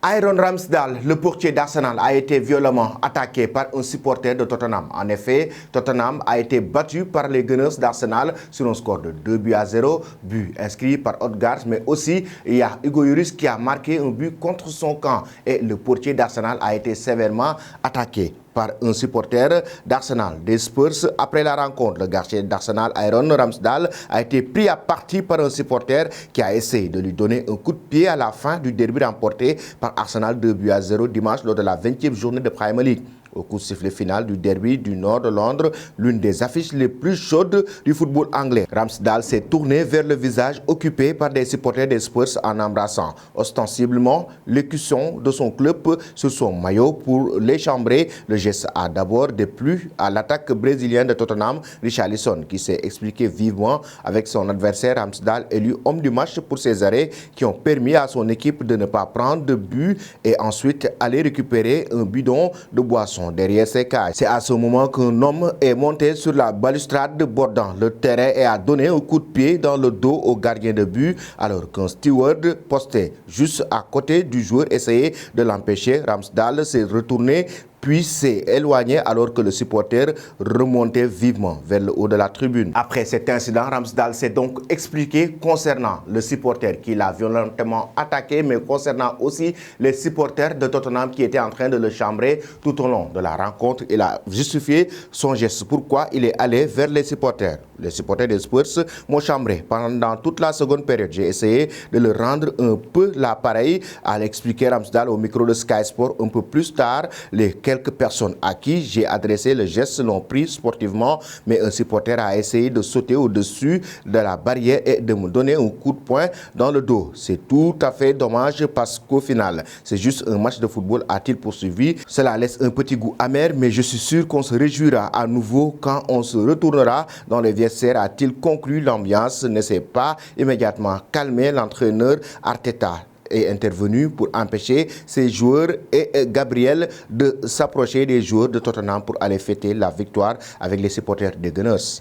Aaron Ramsdale, le portier d'Arsenal, a été violemment attaqué par un supporter de Tottenham. En effet, Tottenham a été battu par les Gunners d'Arsenal sur un score de 2-0, but inscrit par Odegaard, mais aussi il y a Hugo Lloris qui a marqué un but contre son camp et le portier d'Arsenal a été sévèrement attaqué par un supporter d'Arsenal. Des Spurs, après la rencontre, le gardien d'Arsenal, Aaron Ramsdale, a été pris à partie par un supporter qui a essayé de lui donner un coup de pied à la fin du derby remporté par Arsenal 2-0 dimanche lors de la 20e journée de Premier League. Au coup de sifflet final du derby du nord de Londres, l'une des affiches les plus chaudes du football anglais. Ramsdale s'est tourné vers le visage occupé par des supporters des Spurs en embrassant ostensiblement l'écusson de son club sur son maillot pour les chambrer. Le geste a d'abord déplu à l'attaque brésilienne de Tottenham, Richarlison, qui s'est expliqué vivement avec son adversaire Ramsdale, élu homme du match pour ses arrêts qui ont permis à son équipe de ne pas prendre de but et ensuite aller récupérer un bidon de boisson derrière ses cages. C'est à ce moment qu'un homme est monté sur la balustrade bordant le terrain et a donné un coup de pied dans le dos au gardien de but alors qu'un steward posté juste à côté du joueur essayait de l'empêcher. Ramsdale s'est retourné puis s'est éloigné alors que le supporter remontait vivement vers le haut de la tribune. Après cet incident, Ramsdale s'est donc expliqué concernant le supporter qui l'a violemment attaqué, mais concernant aussi les supporters de Tottenham qui étaient en train de le chambrer tout au long de la rencontre. Il a justifié son geste. Pourquoi il est allé vers les supporters. Les supporters des Spurs m'ont chambré pendant toute la seconde période. J'ai essayé de le rendre un peu l'appareil, à l'expliquer Ramsdale au micro de Sky Sport un peu plus tard. Les quelques personnes à qui j'ai adressé le geste l'ont pris sportivement, mais un supporter a essayé de sauter au-dessus de la barrière et de me donner un coup de poing dans le dos. C'est tout à fait dommage parce qu'au final, c'est juste un match de football, a-t-il poursuivi. Cela laisse un petit goût amer, mais je suis sûr qu'on se réjouira à nouveau quand on se retournera dans les vestiaires, a-t-il conclu. L'ambiance ne s'est pas immédiatement calmée. L'entraîneur Arteta est intervenu pour empêcher ses joueurs et Gabriel de s'approcher des joueurs de Tottenham pour aller fêter la victoire avec les supporters des Gunners.